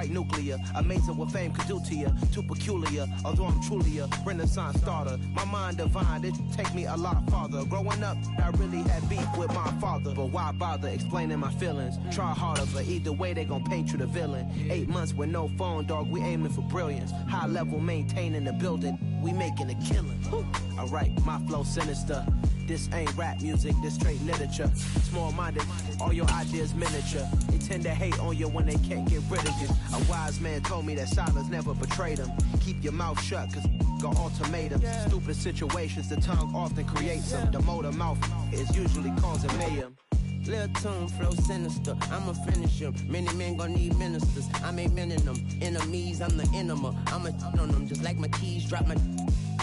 quite nuclear. Amazing what fame could do to you. Too peculiar, although I'm truly a Renaissance starter. My mind divine, it take me a lot farther. Growing up, I really had beef with my father. But why bother explaining my feelings? Try harder, but either way they gon' paint you the villain. 8 months with no phone, dog, we aiming for brilliance. High level maintaining the building, we making a killing. Alright, my flow sinister. This ain't rap music, this straight literature. Small-minded, all your ideas miniature. They tend to hate on you when they can't get rid of you. A wise man told me that silence never betrayed him. Keep your mouth shut, cause got ultimatums. Stupid situations, the tongue often creates them. The motor mouth is usually causing mayhem. Lil' tune, flow sinister, I'ma finish him. Many men gon' need ministers, I ain't mending them. Enemies, I'm the enema, I'ma on them. Just like my keys, drop my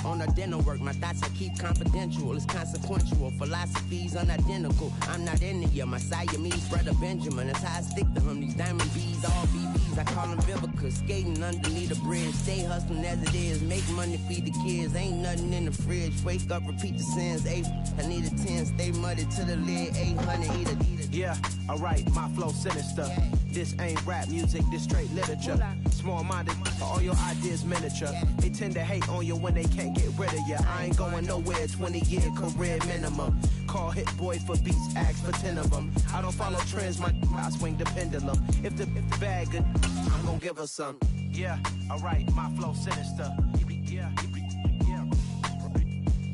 on a dinner work. My thoughts I keep confidential, it's consequential. Philosophies unidentical, I'm not into you. My Siamese brother Benjamin, that's how I stick to him. These diamond bees, all BBs, I call them Vivica. Skating underneath the bridge, stay hustling as it is. Make money, feed the kids, ain't nothing in the fridge. Wake up, repeat the sins, I need a 10, stay muddy to the lid, 800, eat a. Yeah, alright, my flow sinister. This ain't rap music, this straight literature. Small-minded, all your ideas miniature. They tend to hate on you when they can't get rid of you. I ain't going nowhere, 20-year career minimum. Call Hit Boy for beats, ask for 10 of them. I don't follow trends, I swing the pendulum. If the bag good, I'm gonna give her some. Yeah, alright, my flow sinister.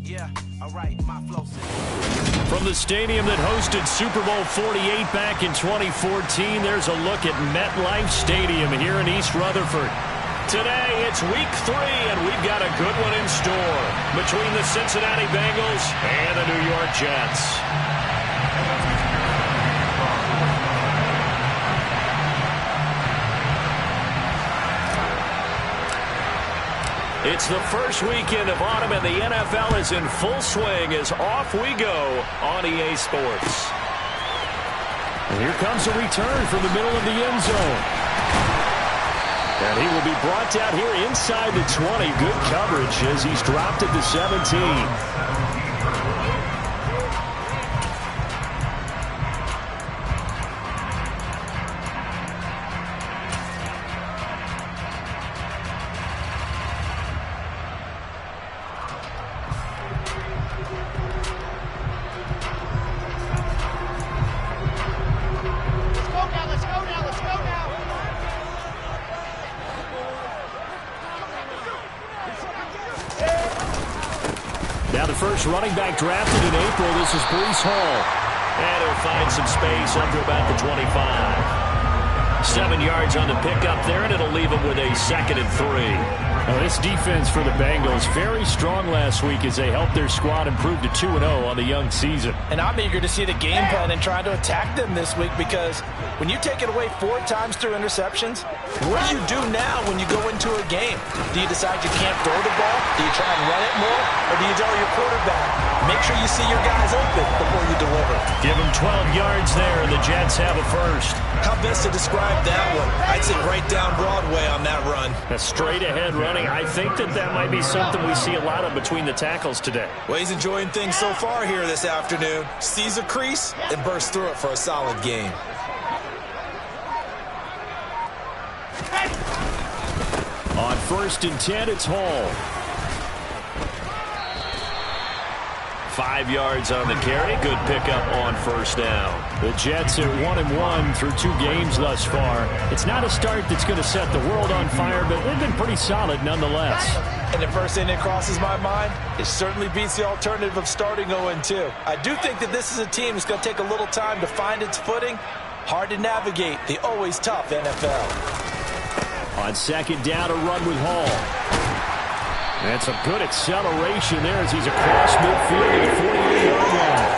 Yeah, alright, my flow sinister. From the stadium that hosted Super Bowl 48 back in 2014, there's a look at MetLife Stadium here in East Rutherford. Today, it's week 3, and we've got a good one in store between the Cincinnati Bengals and the New York Jets. It's the first weekend of autumn, and the NFL is in full swing as off we go on EA Sports. And here comes a return from the middle of the end zone. And he will be brought down here inside the 20. Good coverage as he's dropped at the 17. Now the first running back drafted in April, this is Breece Hall. And he'll find some space under about the 25. 7 yards on the pickup there, and it'll leave him with a 2nd and 3. Now this defense for the Bengals, very strong last week as they helped their squad improve to 2-0 on the young season. And I'm eager to see the game plan and try to attack them this week, because when you take it away 4 times through interceptions, what do you do now when you go into a game? Do you decide you can't throw the ball? Do you try and run it more? Or do you tell your quarterback, make sure you see your guys open before you deliver? Give him 12 yards there, and the Jets have a first. How best to describe that one? I'd say right down Broadway on that run. A straight-ahead running. I think that might be something we see a lot of between the tackles today. Well, he's enjoying things so far here this afternoon. Sees a crease and bursts through it for a solid gain. On 1st and 10, it's Hall. 5 yards on the carry. Good pickup on first down. The Jets are 1-1 through 2 games thus far. It's not a start that's going to set the world on fire, but they've been pretty solid nonetheless. And the first thing that crosses my mind, it certainly beats the alternative of starting 0-2. I do think that this is a team that's going to take a little time to find its footing. Hard to navigate the always tough NFL. On 2nd down, a run with Hall. That's a good acceleration there as he's across midfield to the 48-yard line.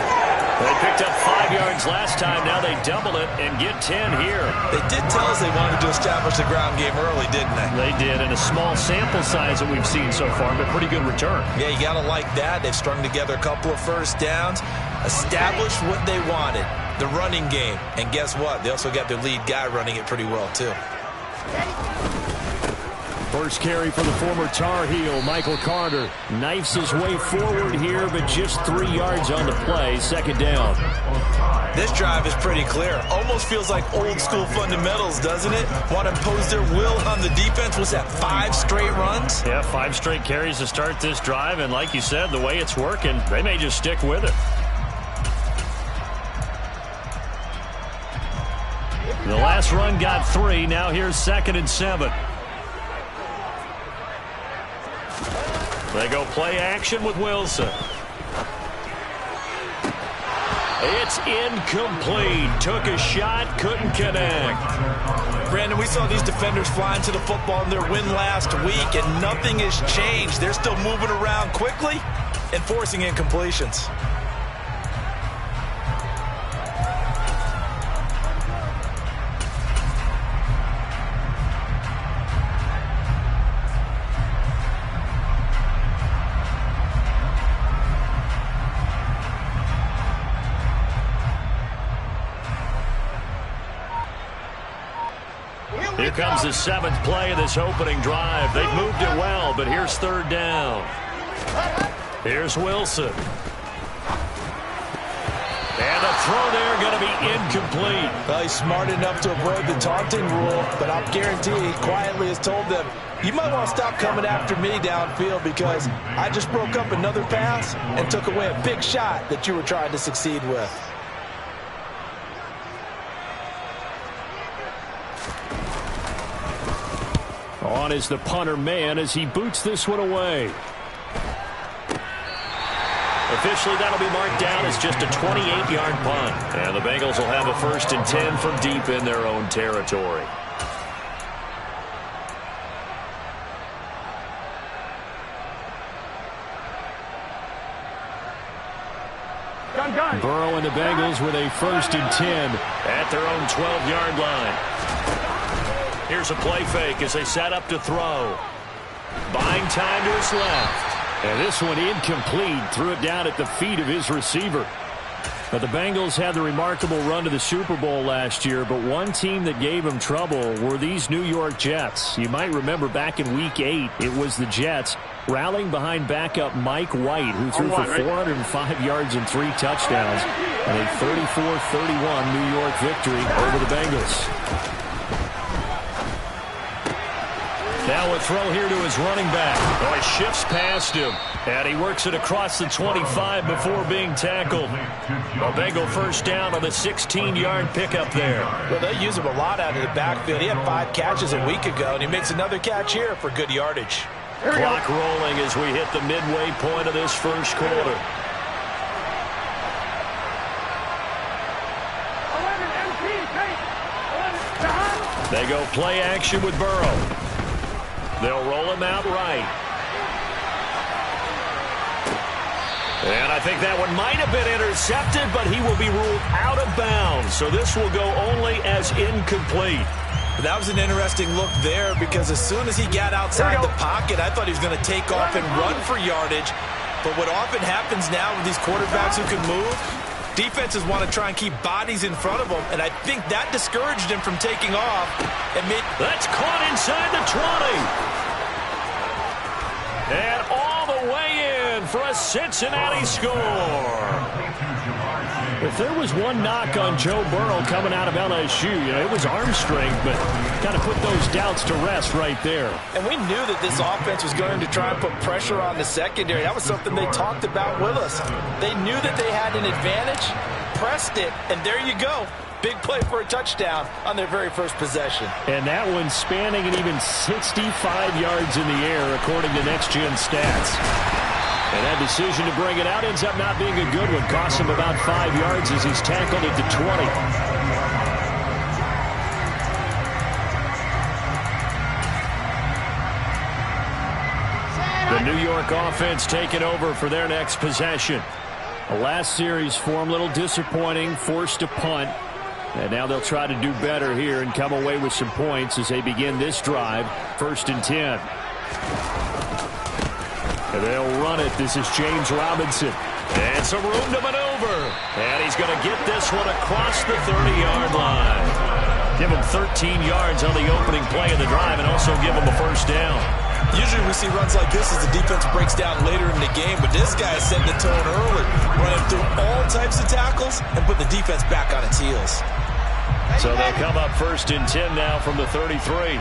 They picked up 5 yards last time. Now they double it and get 10 here. They did tell us they wanted to establish the ground game early, didn't they? They did, and a small sample size that we've seen so far, but pretty good return. Yeah, you got to like that. They've strung together a couple of first downs, established what they wanted, the running game. And guess what? They also got their lead guy running it pretty well, too. First carry for the former Tar Heel, Michael Carter. Knifes his way forward here, but just 3 yards on the play. 2nd down. This drive is pretty clear. Almost feels like old school fundamentals, doesn't it? Want to impose their will on the defense. Was that 5 straight runs? Yeah, 5 straight carries to start this drive. And like you said, the way it's working, they may just stick with it. The last run got 3. Now here's 2nd and 7. They go play action with Wilson. It's incomplete. Took a shot, couldn't connect. Brandon, we saw these defenders flying to the football in their win last week, and nothing has changed. They're still moving around quickly and forcing incompletions. Here comes the 7th play of this opening drive. They've moved it well, but here's 3rd down. Here's Wilson. And the throw there going to be incomplete. Well, he's smart enough to avoid the taunting rule, but I'll guarantee he quietly has told them, you might want to stop coming after me downfield because I just broke up another pass and took away a big shot that you were trying to succeed with. On is the punter man as he boots this one away. Officially, that'll be marked down as just a 28-yard punt. And the Bengals will have a 1st and 10 from deep in their own territory. Burrow and the Bengals with a 1st and 10 at their own 12-yard line. Here's a play fake as they set up to throw. Buying time to his left. And this one incomplete. Threw it down at the feet of his receiver. Now, the Bengals had the remarkable run to the Super Bowl last year, but one team that gave them trouble were these New York Jets. You might remember back in Week 8, it was the Jets rallying behind backup Mike White, who threw for 405 yards and 3 touchdowns, and a 34-31 New York victory over the Bengals. Now a throw here to his running back. Oh, he shifts past him, and he works it across the 25 before being tackled. A Bengal 1st down on the 16-yard pickup there. Well, they use him a lot out of the backfield. He had 5 catches a week ago, and he makes another catch here for good yardage. Clock rolling as we hit the midway point of this 1st quarter. They go play action with Burrow. They'll roll him out right. And I think that one might have been intercepted, but he will be ruled out of bounds. So this will go only as incomplete. That was an interesting look there because as soon as he got outside the pocket, I thought he was going to take off and run for yardage. But what often happens now with these quarterbacks who can move, defenses want to try and keep bodies in front of them, and I think that discouraged him from taking off. That's caught inside the 20. And all the way in for a Cincinnati score. If there was one knock on Joe Burrow coming out of LSU, it was arm strength, but kind of put those doubts to rest right there. And we knew that this offense was going to try and put pressure on the secondary. That was something they talked about with us. They knew that they had an advantage, pressed it, and there you go. Big play for a touchdown on their very first possession. And that one spanning an even 65 yards in the air, according to Next Gen Stats. And that decision to bring it out ends up not being a good one. Costs him about 5 yards as he's tackled at the 20. The New York offense taking over for their next possession. The last series for them, a little disappointing, forced a punt. And now they'll try to do better here and come away with some points as they begin this drive. 1st and 10. And they'll run it. This is James Robinson. And some room to maneuver. And he's going to get this one across the 30-yard line. Give him 13 yards on the opening play of the drive and also give him a 1st down. Usually we see runs like this as the defense breaks down later in the game, but this guy is setting the tone early, running through all types of tackles and put the defense back on its heels. So they'll come up 1st and 10 now from the 33.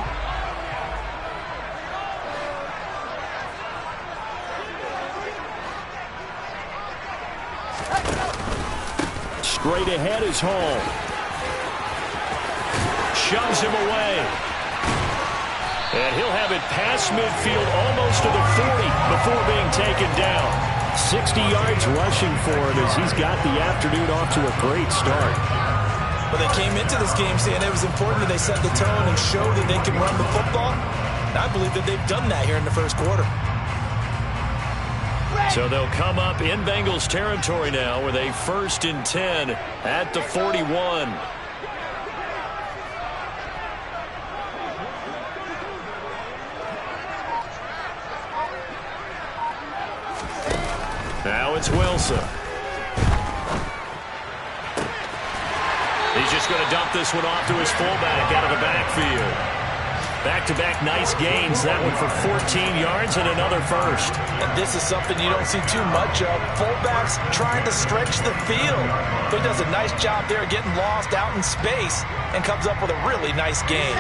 Straight ahead is Hall. Shoves him away. And he'll have it past midfield almost to the 40 before being taken down. 60 yards rushing for him as he's got the afternoon off to a great start. Well, they came into this game saying it was important that they set the tone and show that they can run the football. And I believe that they've done that here in the first quarter. So they'll come up in Bengals territory now with a 1st and 10 at the 41. Now it's Wilson. He's just going to dump this one off to his fullback out of the backfield. Back-to-back nice gains. That one for 14 yards and another first. And this is something you don't see too much of. Fullbacks trying to stretch the field. But he does a nice job there getting lost out in space and comes up with a really nice gain.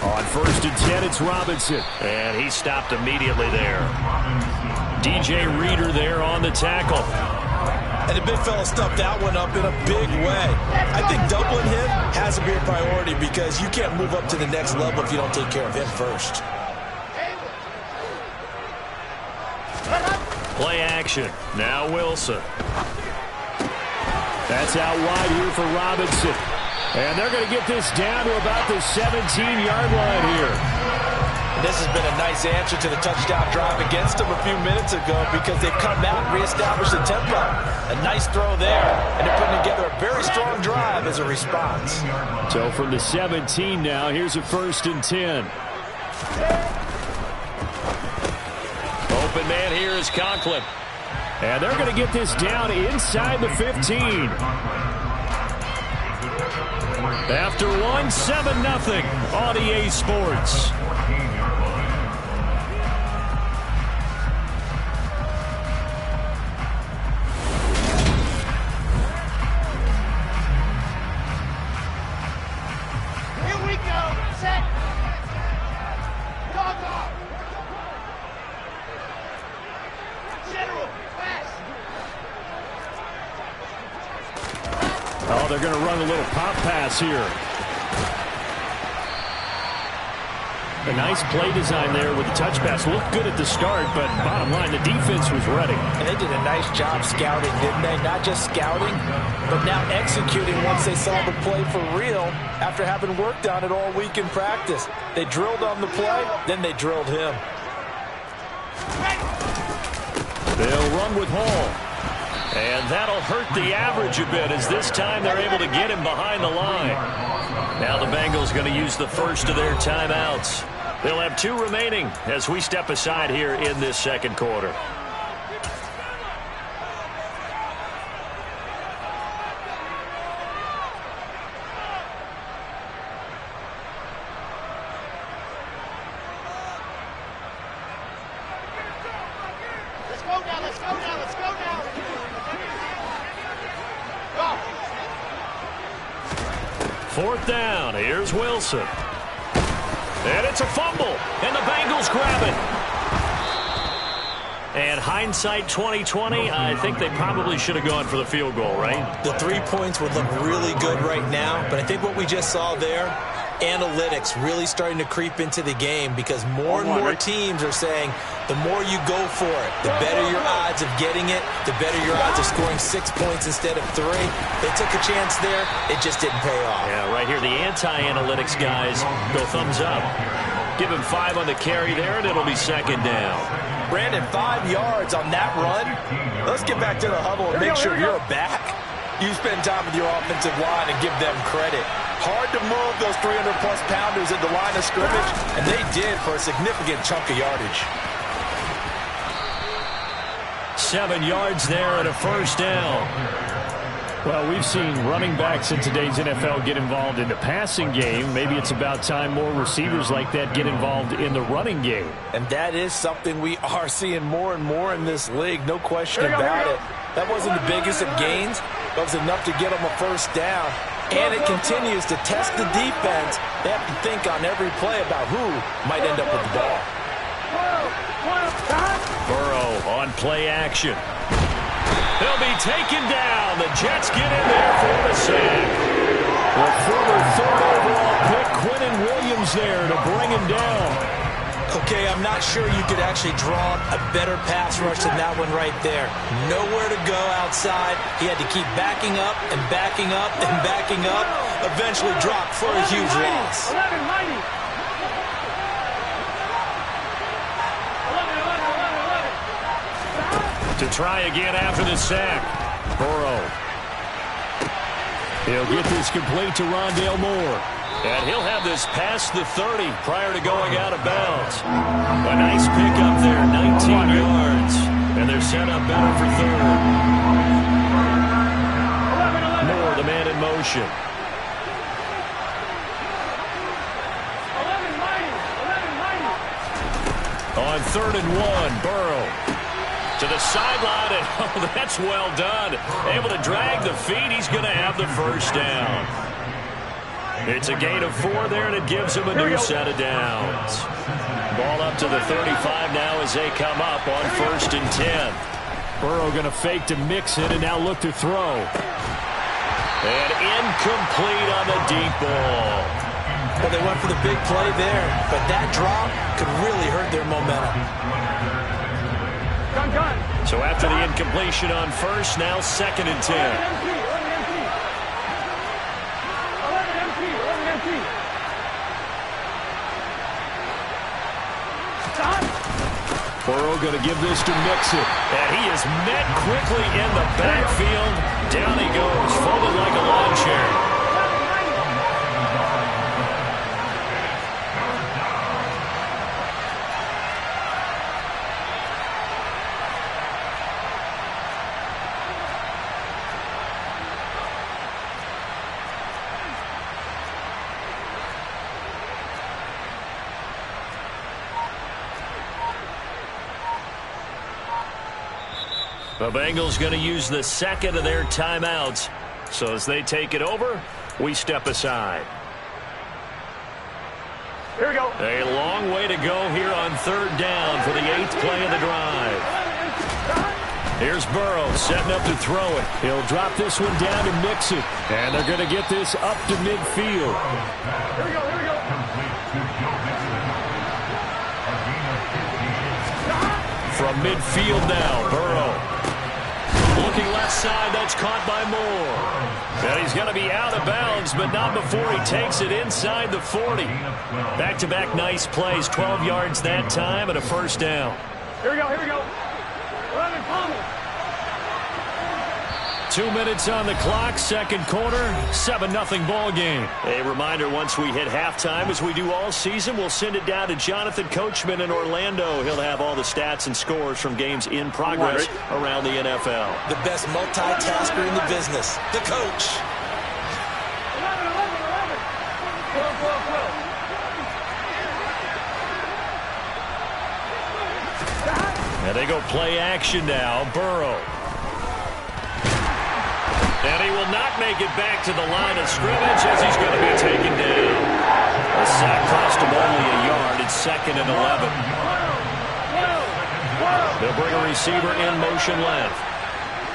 On 1st and 10, it's Robinson. And he stopped immediately there. DJ Reader there on the tackle. And the big fella stuffed that one up in a big way. I think doubling him has to be a priority because you can't move up to the next level if you don't take care of him first. Play action. Now Wilson. That's out wide here for Robinson. And they're going to get this down to about the 17-yard line here. And this has been a nice answer to the touchdown drive against them a few minutes ago because they've come out and reestablished the tempo. A nice throw there, and they're putting together a very strong drive as a response. So from the 17 now, here's a 1st and 10. Open man here is Conklin. And they're going to get this down inside the 15. After one, 7-0 on EA Sports. Here we go. Set. Dog off. General. Fast. Oh, they're going to run a little pop pass here. A nice play design there with the touch pass. Looked good at the start, but bottom line, the defense was ready. And they did a nice job scouting, didn't they? Not just scouting, but now executing once they saw the play for real after having worked on it all week in practice. They drilled on the play, then they drilled him. They'll run with Hall. And that'll hurt the average a bit as this time they're able to get him behind the line. Now the Bengals going to use the first of their timeouts. They'll have 2 remaining as we step aside here in this second quarter. Let's go now. Let's go now. Let's go now. Go. 4th down. Here's Wilson. And it's a fumble. And the Bengals grab it. And hindsight 2020, I think they probably should have gone for the field goal, right? The 3 points would look really good right now, but I think what we just saw there, analytics really starting to creep into the game because more and more teams are saying the more you go for it, the better your odds of getting it, the better your odds of scoring 6 points instead of 3. They took a chance there. It just didn't pay off. Yeah, right here, the anti-analytics guys go thumbs up. Give him 5 on the carry there, and it'll be 2nd down. Brandon, 5 yards on that run. Let's get back to the huddle and make sure you're back. You spend time with your offensive line and give them credit. Hard to move those 300-plus pounders at the line of scrimmage, and they did for a significant chunk of yardage. 7 yards there and a first down. Well, we've seen running backs in today's NFL get involved in the passing game. Maybe it's about time more receivers like that get involved in the running game. And that is something we are seeing more and more in this league, no question about it. That wasn't the biggest of gains, but it was enough to get them a first down. And it continues to test the defense. They have to think on every play about who might end up with the ball. Burrow on play action. He'll be taken down. The Jets get in there for the sack. The former third overall pick, Quinnen Williams, there to bring him down. Okay, I'm not sure you could actually draw a better pass rush than that one right there. Nowhere to go outside. He had to keep backing up and backing up and backing up. Eventually dropped for a huge loss. To try again after the sack. Burrow. He'll get this complete to Rondale Moore. And he'll have this past the 30 prior to going out of bounds. A nice pickup there, 19 yards. And they're set up better for third. Moore, the man in motion. On 3rd and 1, Burrow. To the sideline, and oh, that's well done. Able to drag the feet. He's going to have the first down. It's a gain of 4 there, and it gives him a new set of downs. Ball up to the 35 now as they come up on 1st and 10. Burrow going to fake to mix it and now look to throw. And incomplete on the deep ball. Well, they went for the big play there, but that drop could really hurt their momentum. So after the incompletion on 1st, now 2nd and 10. Burrow going to give this to Mixon. And he is met quickly in the backfield. Down he goes, folded like a lawn chair. The Bengals going to use the 2nd of their timeouts. So as they take it over, we step aside. Here we go. A long way to go here on 3rd down for the 8th play of the drive. Here's Burrow setting up to throw it. He'll drop this one down to Mixon. And they're going to get this up to midfield. Here we go. Here we go. From midfield now, Burrow. Looking left side, that's caught by Moore. And he's going to be out of bounds, but not before he takes it inside the 40. Back-to-back nice plays, 12 yards that time and a first down. Here we go, here we go. 11, Palmer. 2 minutes on the clock, 2nd quarter, 7-0 ball game. A reminder, once we hit halftime, as we do all season, we'll send it down to Jonathan Coachman in Orlando. He'll have all the stats and scores from games in progress around the NFL. The best multitasker in the business, the coach. 11, 11, 11. 12, 12, 12. And they go play action now, Burrow. And he will not make it back to the line of scrimmage as he's going to be taken down. A sack cost him only a yard. It's 2nd and 11. They'll bring a receiver in motion left.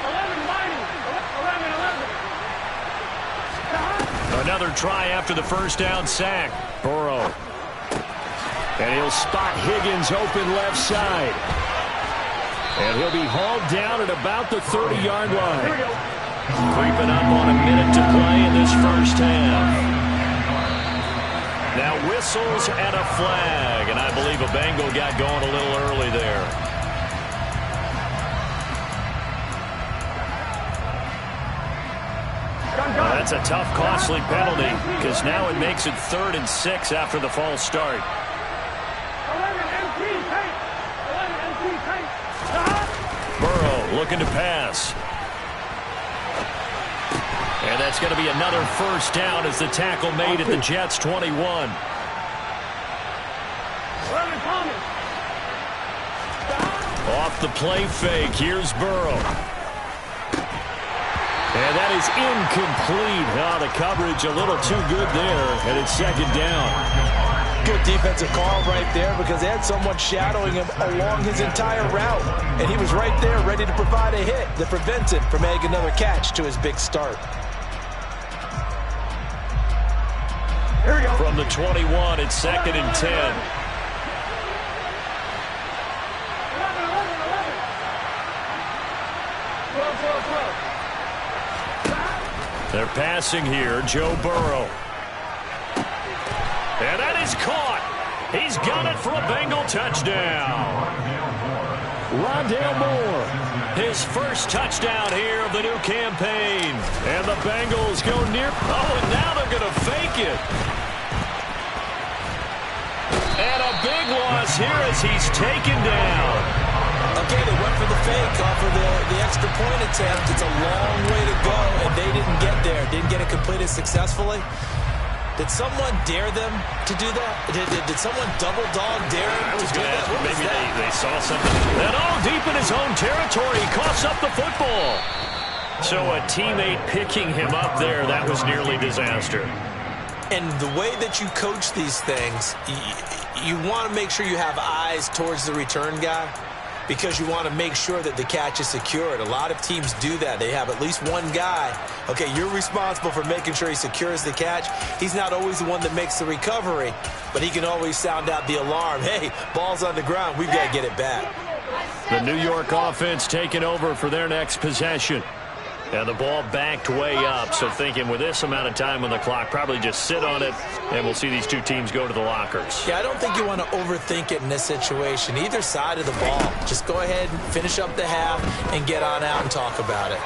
11, 11. Another try after the first down sack. Burrow. And he'll spot Higgins open left side. And he'll be hauled down at about the 30-yard line. Creeping up on a minute to play in this first half. Now whistles and a flag, and I believe a Bengal got going a little early there. Well, that's a tough, costly penalty because now it makes it 3rd and 6 after the false start. Burrow looking to pass. And that's going to be another first down as the tackle made at the Jets' 21. Off the play fake, here's Burrow. And that is incomplete. Oh, the coverage a little too good there, and it's second down. Good defensive call right there because they had someone shadowing him along his entire route. And he was right there ready to provide a hit that prevents him from adding another catch to his big start. Here we go. From the 21, it's second and 10. They're passing here, Joe Burrow. And that is caught. He's got it for a Bengal touchdown. Rondale Moore, his first touchdown here of the new campaign. And the Bengals go near. Oh, and now they're going to fake it. And a big loss here as he's taken down. Okay, they went for the fake off of the extra point attempt. It's a long way to go, and they didn't get there. Didn't get it completed successfully. Did someone dare them to do that? Did someone double dog dare them to do that? Maybe they saw something. And deep in his own territory, he coughs up the football. So a teammate picking him up there, that was nearly disaster. And the way that you coach these things, you want to make sure you have eyes towards the return guy, because you want to make sure that the catch is secured. A lot of teams do that. They have at least one guy. Okay, you're responsible for making sure he secures the catch. He's not always the one that makes the recovery, but he can always sound out the alarm. Hey, ball's on the ground. We've got to get it back. The New York offense taking over for their next possession. And the ball backed way up, so thinking with this amount of time on the clock, probably just sit on it, and we'll see these two teams go to the lockers. Yeah, I don't think you want to overthink it in this situation. Either side of the ball. Just go ahead and finish up the half and get on out and talk about it.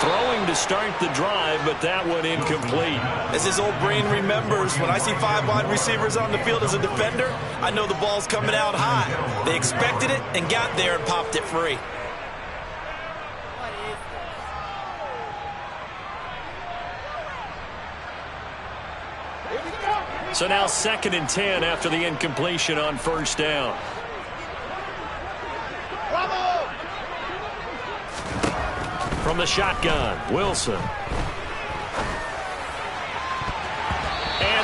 Throwing to start the drive, but that one incomplete. As his old brain remembers, when I see 5 wide receivers on the field as a defender, I know the ball's coming out high. They expected it and got there and popped it free. So now second and 10 after the incompletion on first down. Bravo! From the shotgun, Wilson. And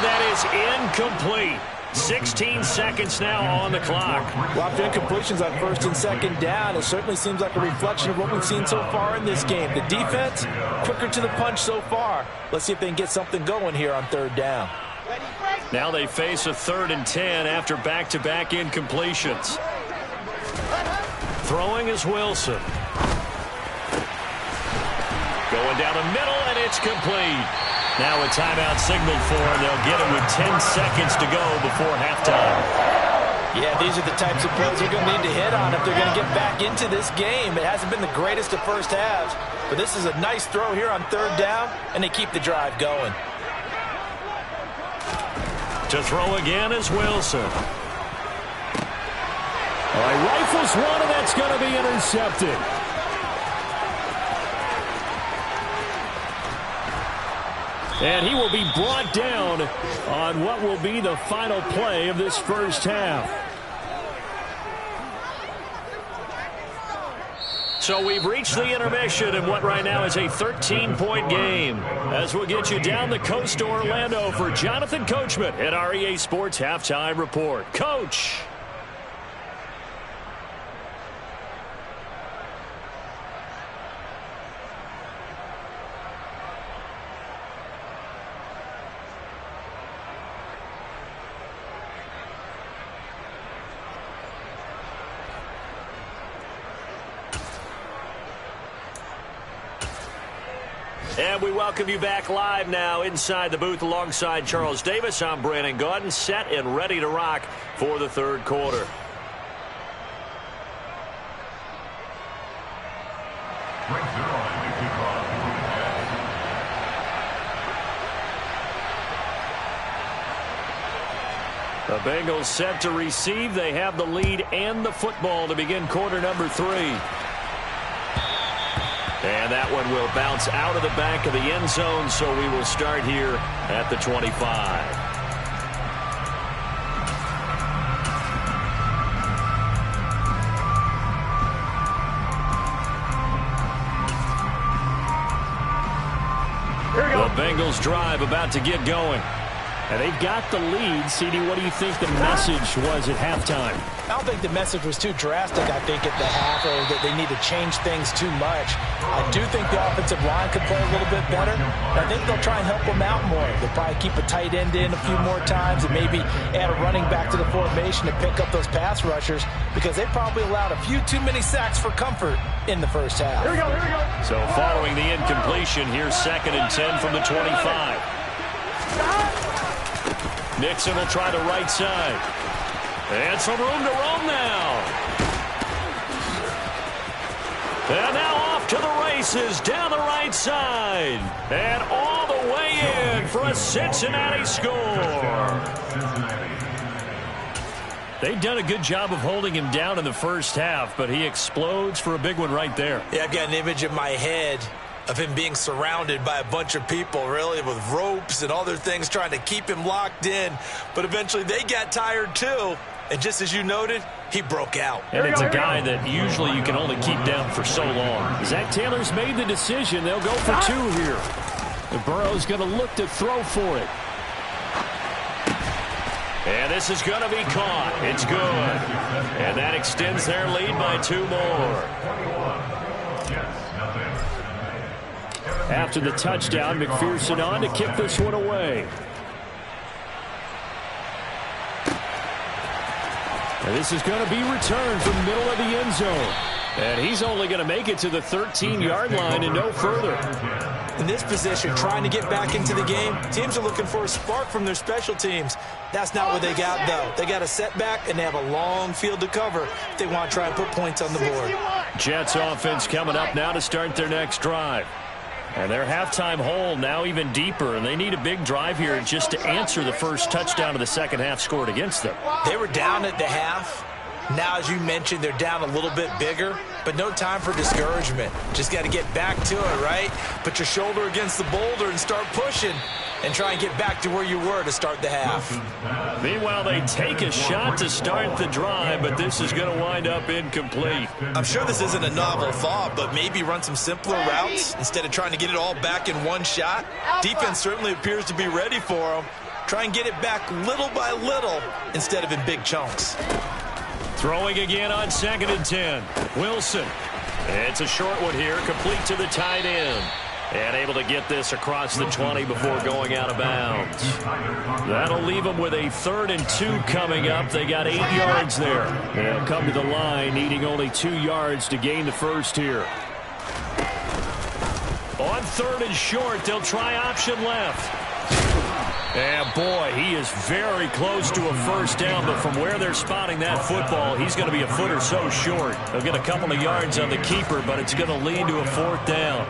that is incomplete. 16 seconds now on the clock. Lots of incompletions on first and second down. It certainly seems like a reflection of what we've seen so far in this game. The defense, quicker to the punch so far. Let's see if they can get something going here on third down. Now they face a third and 10 after back-to-back incompletions. Throwing is Wilson. Going down the middle, and it's complete. Now a timeout signaled for him. They'll get it with 10 seconds to go before halftime. Yeah, these are the types of plays they're going to need to hit on if they're going to get back into this game. It hasn't been the greatest of first halves, but this is a nice throw here on third down, and they keep the drive going. To throw again is Wilson. All right, rifles one, and that's going to be intercepted. And he will be brought down on what will be the final play of this first half. So we've reached the intermission in what right now is a 13-point game. As we'll get you down the coast to Orlando for Jonathan Coachman at our EA Sports Halftime Report. Coach. And we welcome you back live now inside the booth alongside Charles Davis. I'm Brandon Gaudin, set and ready to rock for the third quarter. The Bengals set to receive. They have the lead and the football to begin quarter number 3. And that one will bounce out of the back of the end zone, so we will start here at the 25. The Bengals drive about to get going. And they've got the lead. CD, what do you think the message was at halftime? I don't think the message was too drastic, I think, at the half, or that they need to change things too much. I do think the offensive line could play a little bit better. I think they'll try and help them out more. They'll probably keep a tight end in a few more times and maybe add a running back to the formation to pick up those pass rushers, because they probably allowed a few too many sacks for comfort in the first half. Here we go. So following the incompletion, here's 2nd and 10 from the 25. Nixon will try the right side. And some room to roam now. And now off to the races down the right side. And all the way in for a Cincinnati score. They've done a good job of holding him down in the first half, but he explodes for a big one right there. Yeah, I've got an image in my head of him being surrounded by a bunch of people, really, with ropes and other things trying to keep him locked in. But eventually they got tired too. And just as you noted, he broke out. And it's a guy that usually you can only keep down for so long. Zach Taylor's made the decision. They'll go for 2 here. And Burrow's going to look to throw for it. And this is going to be caught. It's good. And that extends their lead by 2 more. After the touchdown, McPherson on to kick this one away. And this is going to be returned from the middle of the end zone. And he's only going to make it to the 13-yard line and no further. In this position, trying to get back into the game, teams are looking for a spark from their special teams. That's not what they got, though. They got a setback, and they have a long field to cover if they want to try and put points on the board. Jets offense coming up now to start their next drive. And their halftime hole now even deeper, and they need a big drive here just to answer the first touchdown of the second half scored against them. They were down at the half. Now, as you mentioned, they're down a little bit bigger, but no time for discouragement. Just got to get back to it, right? Put your shoulder against the boulder and start pushing and try and get back to where you were to start the half. Meanwhile, they take a shot to start the drive, but this is going to wind up incomplete. I'm sure this isn't a novel thought, but maybe run some simpler routes instead of trying to get it all back in one shot. Defense certainly appears to be ready for them. Try and get it back little by little instead of in big chunks. Throwing again on 2nd and 10. Wilson. It's a short one here, complete to the tight end. And able to get this across the 20 before going out of bounds. That'll leave them with a 3rd and 2 coming up. They got 8 yards there. They'll come to the line, needing only 2 yards to gain the first here. On 3rd and short, they'll try option left. And boy, he is very close to a first down, but from where they're spotting that football, he's going to be a foot or so short. They'll get a couple of yards on the keeper, but it's going to lead to a 4th down.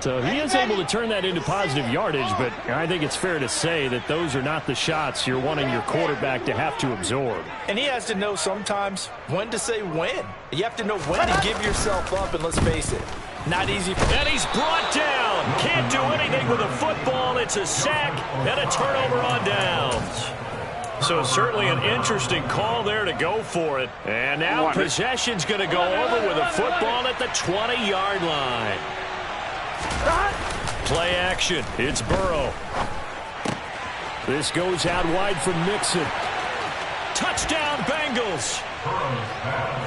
So he is able to turn that into positive yardage, but I think it's fair to say that those are not the shots you're wanting your quarterback to have to absorb. And he has to know sometimes when to say when. You have to know when to give yourself up, and let's face it, not easy. And he's brought down. Can't do anything with a football. It's a sack and a turnover on downs. So certainly an interesting call there to go for it. And now possession's going to go over with a football at the 20-yard line. Play action. It's Burrow. This goes out wide for Mixon. Touchdown, Bengals.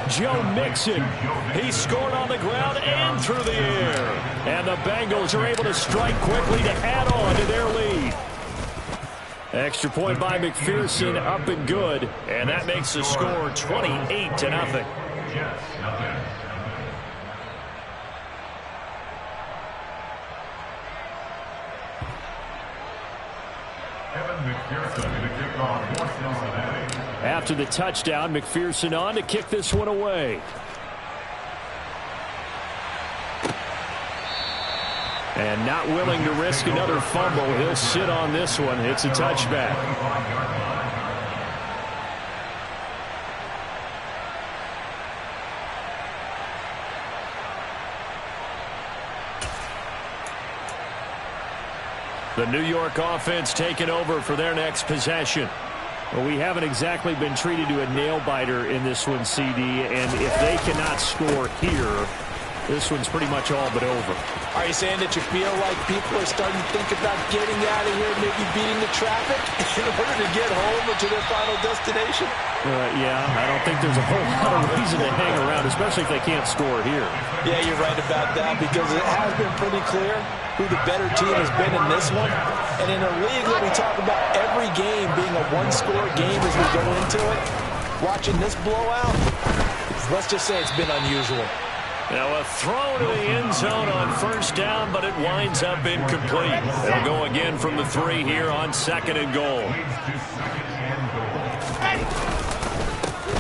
Joe Mixon. He scored on the ground and through the air. And the Bengals are able to strike quickly to add on to their lead. Extra point by McPherson, up and good. And that makes the score 28-0. After the touchdown, McPherson on to kick this one away. And not willing to risk another fumble, he'll sit on this one. It's a touchback. The New York offense taking over for their next possession. Well, we haven't exactly been treated to a nail-biter in this one, CD, and if they cannot score here, this one's pretty much all but over. Are you saying that you feel like people are starting to think about getting out of here, maybe beating the traffic in order to get home or to their final destination? Yeah, I don't think there's a whole lot of reason to hang around, especially if they can't score here. Yeah, you're right about that, because it has been pretty clear who the better team has been in this one. And in a league that we talk about every game being a one-score game as we go into it, watching this blowout, let's just say it's been unusual. Now a throw to the end zone on first down, but it winds up incomplete. They'll go again from the 3 here on 2nd and goal.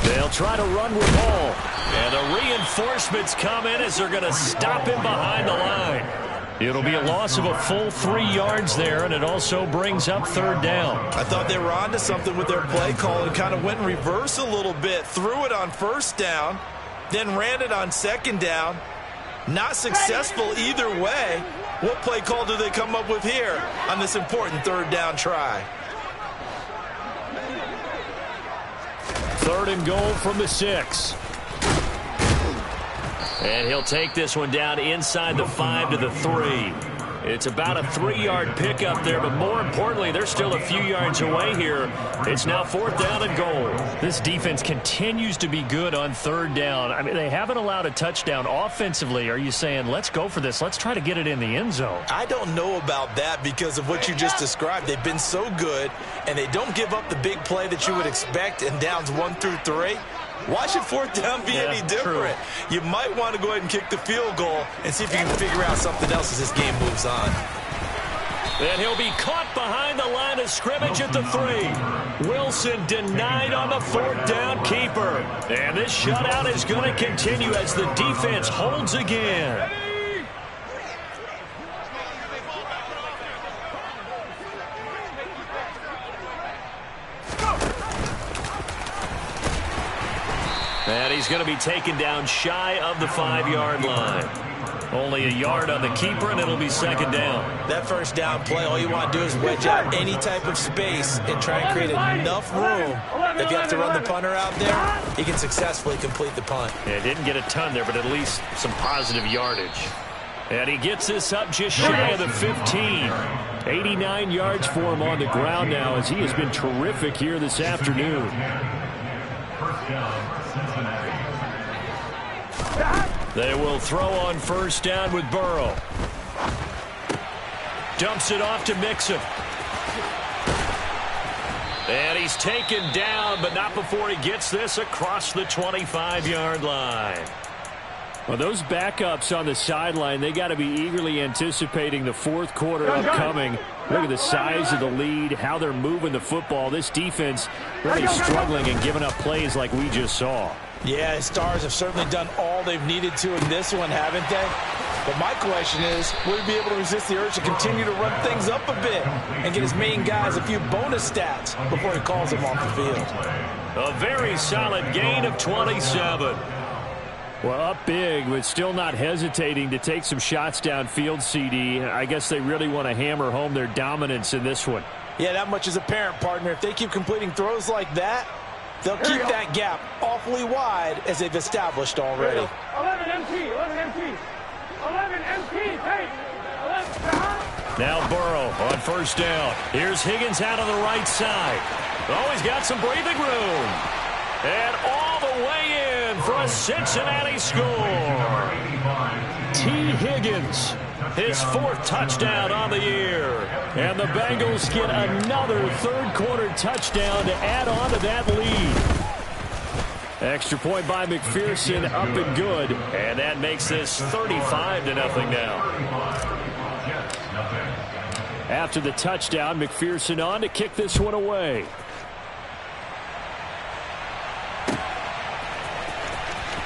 They'll try to run with Hall. And the reinforcements come in as they're going to stop him behind the line. It'll be a loss of a full 3 yards there, and it also brings up 3rd down. I thought they were onto something with their play call and kind of went in reverse a little bit. Threw it on first down, then ran it on 2nd down. Not successful either way. What play call do they come up with here on this important 3rd down try? 3rd and goal from the 6. And he'll take this one down inside the 5 to the 3. It's about a 3-yard pickup there, but more importantly, they're still a few yards away here. It's now 4th down and goal. This defense continues to be good on 3rd down. I mean, they haven't allowed a touchdown offensively. Are you saying, let's go for this, let's try to get it in the end zone? I don't know about that because of what you just described. They've been so good, and they don't give up the big play that you would expect in downs 1 through 3. Why should 4th down be any different? True. You might want to go ahead and kick the field goal and see if you can figure out something else as this game moves on. And he'll be caught behind the line of scrimmage at the 3. Wilson denied on the 4th down keeper. And this shutout is going to continue as the defense holds again. And he's going to be taken down shy of the 5-yard line. Only a yard on the keeper, and it'll be 2nd down. That first down play, all you want to do is wedge out any type of space and try and create enough room. If you have to run the punter out there, he can successfully complete the punt. Yeah, didn't get a ton there, but at least some positive yardage. And he gets this up just shy of the 15. 89 yards for him on the ground now as he has been terrific here this afternoon. They will throw on first down with Burrow. Dumps it off to Mixon. And he's taken down, but not before he gets this across the 25-yard line. Well, those backups on the sideline, they got to be eagerly anticipating the 4th quarter upcoming. Look at the size of the lead, how they're moving the football. This defense really struggling and giving up plays like we just saw. Yeah, Stars have certainly done all they've needed to in this one, haven't they? But my question is, will he be able to resist the urge to continue to run things up a bit and get his main guys a few bonus stats before he calls them off the field? A very solid gain of 27. Well, up big, but still not hesitating to take some shots downfield, CD. I guess they really want to hammer home their dominance in this one. Yeah, that much is apparent, partner. If they keep completing throws like that, they'll keep that gap awfully wide as they've established already. 11 MT, 11 MT, 11 MT, hey, 11. Now Burrow on first down. Here's Higgins out on the right side. Oh, he's got some breathing room. And all the way in for a Cincinnati score. T. Higgins, his 4th touchdown on the year. And the Bengals get another 3rd quarter touchdown to add on to that lead. Extra point by McPherson, up and good. And that makes this 35-0 now. After the touchdown, McPherson on to kick this one away.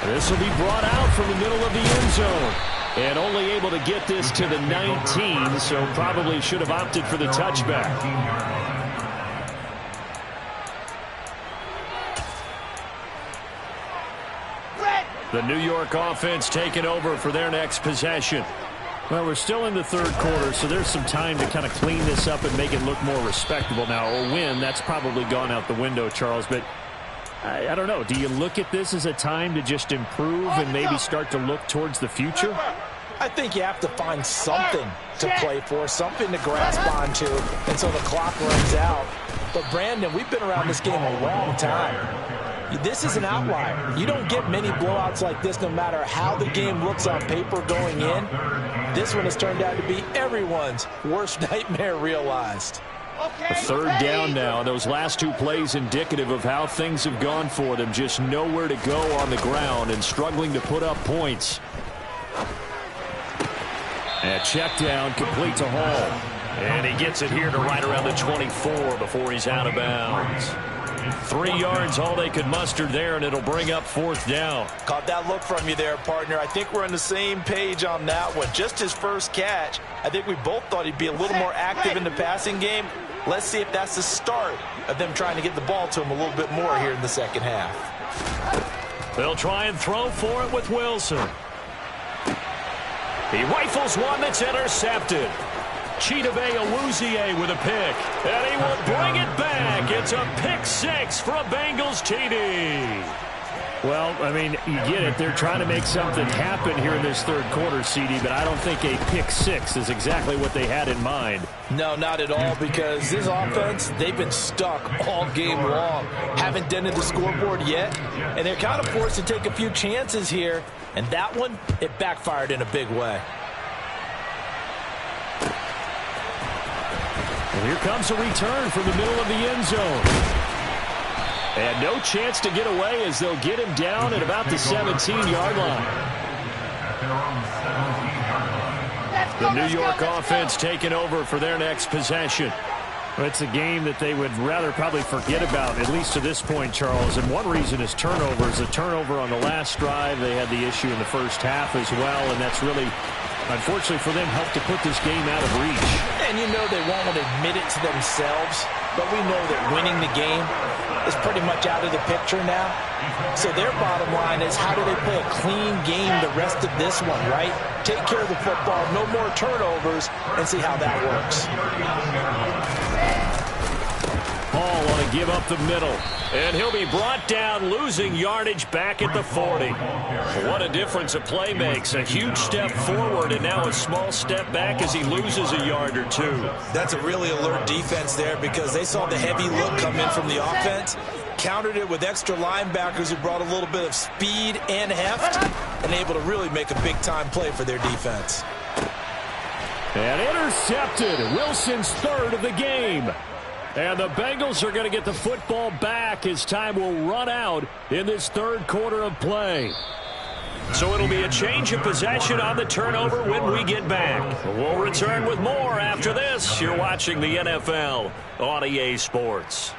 This will be brought out from the middle of the end zone. And only able to get this to the 19, so probably should have opted for the touchback. The New York offense taking over for their next possession. Well, we're still in the third quarter, so there's some time to kind of clean this up and make it look more respectable. Now, a win, that's probably gone out the window, Charles, but I don't know. Do you look at this as a time to just improve and maybe start to look towards the future? I think you have to find something to play for, something to grasp onto until the clock runs out. But, Brandon, we've been around this game a long time. This is an outlier. You don't get many blowouts like this no matter how the game looks on paper going in. This one has turned out to be everyone's worst nightmare realized. A third down now. Those last two plays indicative of how things have gone for them. Just nowhere to go on the ground and struggling to put up points. And check down complete to Hall. And he gets it here to right around the 24 before he's out of bounds. 3 yards, all they could muster there, and it'll bring up fourth down. Caught that look from you there, partner. I think we're on the same page on that one. Just his first catch. I think we both thought he'd be a little more active in the passing game. Let's see if that's the start of them trying to get the ball to him a little bit more here in the second half. They'll try and throw for it with Wilson. He rifles one that's intercepted. Chidobe Awuzie with a pick, and he will bring it back. It's a pick six for a Bengals TD. Well, I mean, you get it. They're trying to make something happen here in this third quarter, CD, but I don't think a pick six is exactly what they had in mind. No, not at all, because this offense, they've been stuck all game long. Haven't dented the scoreboard yet, and they're kind of forced to take a few chances here, and that one, it backfired in a big way. And here comes a return from the middle of the end zone. And no chance to get away as they'll get him down at about the 17-yard line. The New York offense taking over for their next possession. It's a game that they would rather probably forget about, at least to this point, Charles. And one reason is turnovers. A turnover on the last drive. They had the issue in the first half as well, and that's really, unfortunately for them, helped to put this game out of reach. And you know they won't want to admit it to themselves, but we know that winning the game is pretty much out of the picture now. So their bottom line is, how do they play a clean game the rest of this one, right? Take care of the football, no more turnovers, and see how that works. Hall want to give up the middle, and he'll be brought down, losing yardage back at the 40. What a difference a play makes. A huge step forward and now a small step back as he loses a yard or two. That's a really alert defense there, because they saw the heavy look come in from the offense, countered it with extra linebackers who brought a little bit of speed and heft, and able to really make a big-time play for their defense. And intercepted. Wilson's third of the game. And the Bengals are going to get the football back as time will run out in this third quarter of play. So it'll be a change of possession on the turnover when we get back. We'll return with more after this. You're watching the NFL on EA Sports.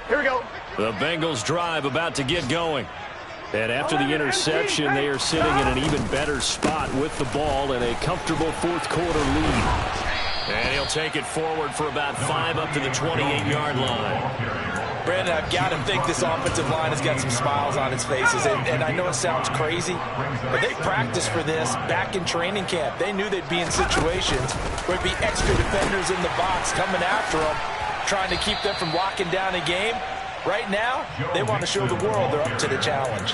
Here we go. The Bengals drive about to get going. And after the interception, they are sitting in an even better spot with the ball and a comfortable fourth quarter lead. And he'll take it forward for about 5 up to the 28-yard line. Brandon, I've got to think this offensive line has got some smiles on its faces. And I know it sounds crazy, but they practiced for this back in training camp. They knew they'd be in situations where there'd be extra defenders in the box coming after them, trying to keep them from locking down a game. Right now, they want to show the world they're up to the challenge.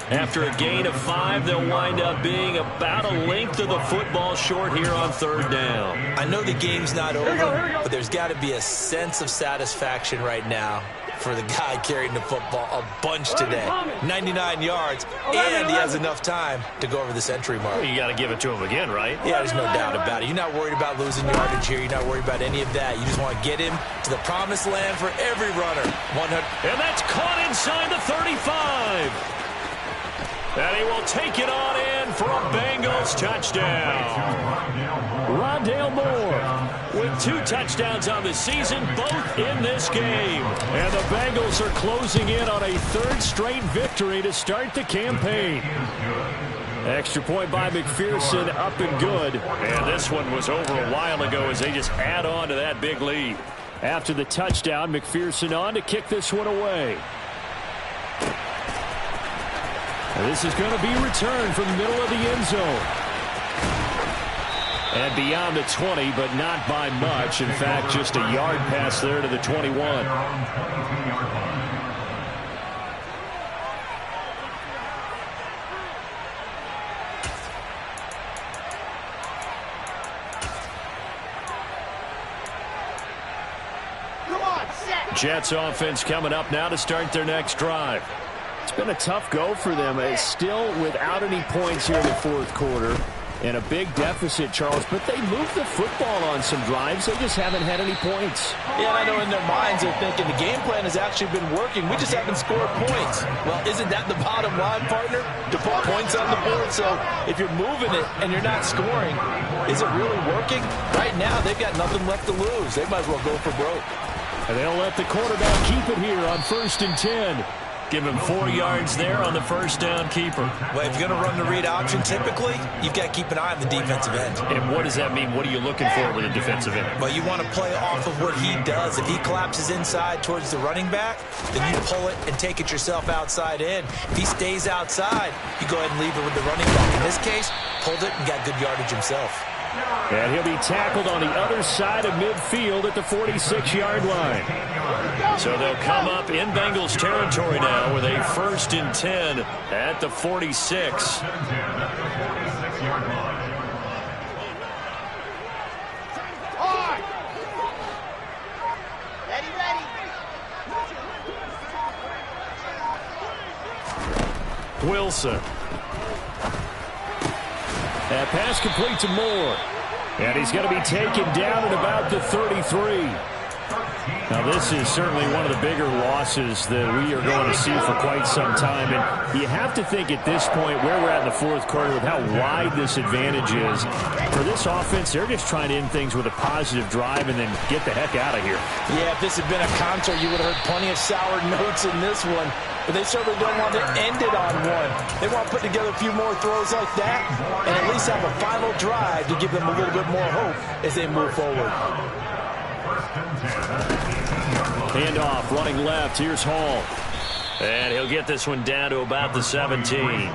After a gain of 5, they'll wind up being about a length of the football short here on third down. I know the game's not over, but there's got to be a sense of satisfaction right now for the guy carrying the football a bunch today. 99 yards, and he has enough time to go over the century mark. Well, you got to give it to him again, right? Yeah, there's no doubt about it. You're not worried about losing yardage here. You're not worried about any of that. You just want to get him to the promised land for every runner. And that's caught inside the 35. And he will take it on in for a Bengals touchdown. Rondale Moore with 2 touchdowns on the season, both in this game. And the Bengals are closing in on a third straight victory to start the campaign. Extra point by McPherson, up and good. And this one was over a while ago as they just add on to that big lead. After the touchdown, McPherson on to kick this one away. And this is going to be returned from the middle of the end zone. And beyond the 20, but not by much. In fact, just a yard pass there to the 21. Jets offense coming up now to start their next drive. It's been a tough go for them. It's still without any points here in the fourth quarter. And a big deficit, Charles, but they moved the football on some drives. They just haven't had any points. Yeah, and I know in their minds they're thinking the game plan has actually been working. We just haven't scored points. Well, isn't that the bottom line, partner? To put points on the board. So if you're moving it and you're not scoring, is it really working? Right now, they've got nothing left to lose. They might as well go for broke. And they'll let the quarterback keep it here on 1st and 10. Give him 4 yards there on the first down keeper. Well, if you're going to run the read option, typically, you've got to keep an eye on the defensive end. And what does that mean? What are you looking for with a defensive end? Well, you want to play off of what he does. If he collapses inside towards the running back, then you pull it and take it yourself outside in. If he stays outside, you go ahead and leave it with the running back. In this case, pulled it and got good yardage himself. And he'll be tackled on the other side of midfield at the 46-yard line. So they'll come up in Bengals territory now with a 1st and 10 at the 46. Wilson. That pass complete to Moore. And he's going to be taken down at about the 33. Now, this is certainly one of the bigger losses that we are going to see for quite some time. And you have to think at this point where we're at in the fourth quarter with how wide this advantage is. For this offense, they're just trying to end things with a positive drive and then get the heck out of here. Yeah, if this had been a concert, you would have heard plenty of sour notes in this one. But they certainly don't want to end it on one. They want to put together a few more throws like that and at least have a final drive to give them a little bit more hope as they move forward. Handoff, running left. Here's Hall. And he'll get this one down to about the 17.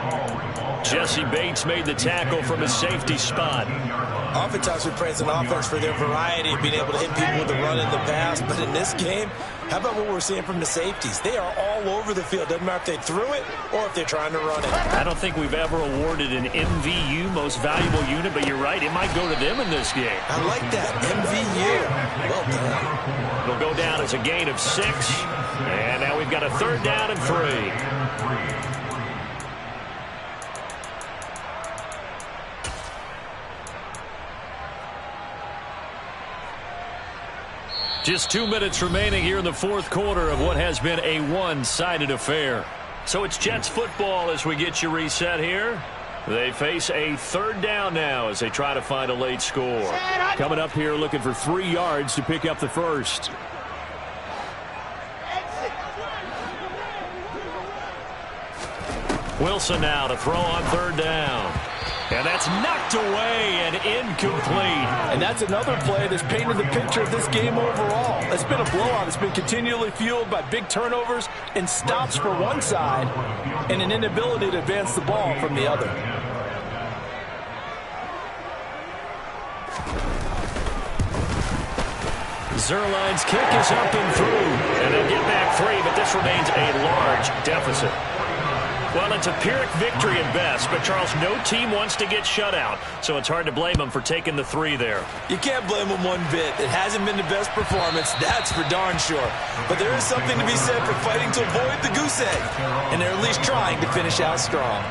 Jesse Bates made the tackle from his safety spot. Oftentimes we praise an offense for their variety of being able to hit people with the run in the pass. But in this game, how about what we're seeing from the safeties? They are all over the field. Doesn't matter if they threw it or if they're trying to run it. I don't think we've ever awarded an MVU, most valuable unit, but you're right. It might go to them in this game. I like that. MVU. Well done. It'll go down as a gain of 6. And now we've got a 3rd down and 3. Just 2 minutes remaining here in the fourth quarter of what has been a one-sided affair. So it's Jets football as we get you reset here. They face a 3rd down now as they try to find a late score. Coming up here looking for 3 yards to pick up the first. Wilson now to throw on 3rd down. And that's knocked away and incomplete. And that's another play that's painted the picture of this game overall. It's been a blowout. It's been continually fueled by big turnovers and stops for one side and an inability to advance the ball from the other. Zerline's kick is up and through. And they'll get back 3, but this remains a large deficit. Well, it's a Pyrrhic victory at best, but, Charles, no team wants to get shut out, so it's hard to blame them for taking the 3 there. You can't blame them one bit. It hasn't been the best performance, that's for darn sure. But there is something to be said for fighting to avoid the goose egg, and they're at least trying to finish out strong.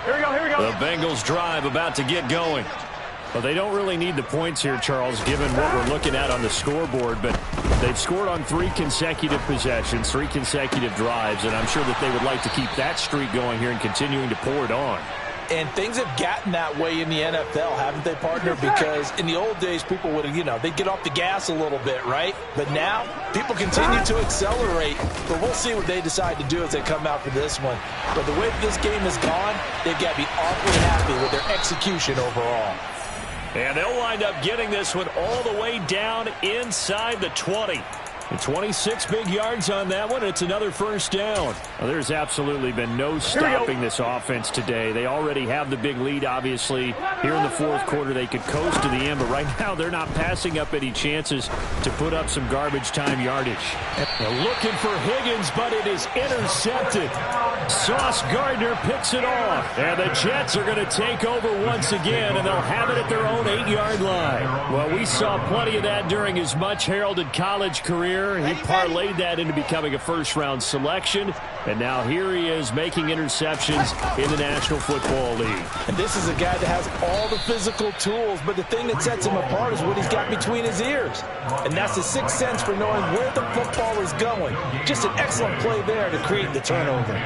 Here we go. The Bengals drive about to get going. Well, they don't really need the points here, Charles, given what we're looking at on the scoreboard, but they've scored on 3 consecutive possessions, 3 consecutive drives, and I'm sure that they would like to keep that streak going here and continuing to pour it on. And things have gotten that way in the NFL, haven't they, partner? Because in the old days, people would have, they'd get off the gas a little bit, right? But now, people continue to accelerate. But we'll see what they decide to do as they come out for this one. But the way that this game has gone, they've got to be awfully happy with their execution overall. And they'll wind up getting this one all the way down inside the 20. And 26 big yards on that one. It's another first down. Well, there's absolutely been no stopping this offense today. They already have the big lead, obviously. Here in the fourth quarter, they could coast to the end, but right now they're not passing up any chances to put up some garbage time yardage. They're looking for Higgins, but it is intercepted. Sauce Gardner picks it off. And the Jets are going to take over once again, and they'll have it at their own 8-yard line. Well, we saw plenty of that during his much-heralded college career. He parlayed that into becoming a first-round selection, and now here he is making interceptions in the National Football League. And this is a guy that has all the physical tools, but the thing that sets him apart is what he's got between his ears. And that's the sixth sense for knowing where the football is going. Just an excellent play there to create the turnover.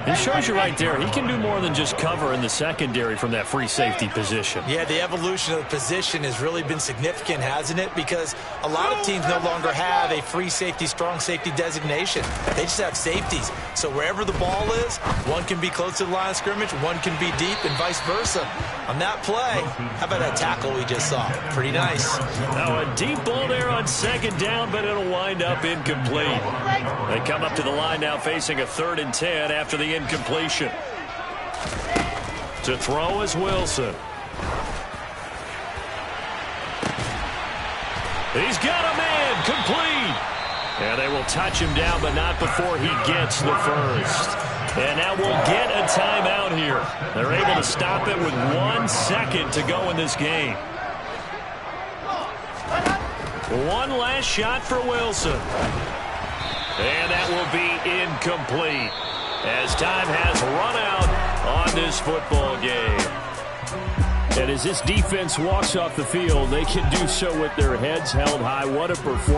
It shows you right there, he can do more than just cover in the secondary from that free safety position. Yeah, the evolution of the position has really been significant, hasn't it? Because a lot of teams no longer have a free safety, strong safety designation. They just have safeties. So wherever the ball is, one can be close to the line of scrimmage, one can be deep, and vice versa. On that play, how about that tackle we just saw? Pretty nice. Now a deep ball there on second down, but it'll wind up incomplete. They come up to the line now facing a 3rd and 10 after the incompletion. To throw is Wilson. He's got a man, complete. And they will touch him down, but not before he gets the first. And now we'll get a timeout here. They're able to stop it with 1 second to go in this game. One last shot for Wilson. And that will be incomplete, as time has run out on this football game. And as this defense walks off the field, they can do so with their heads held high. What a performance.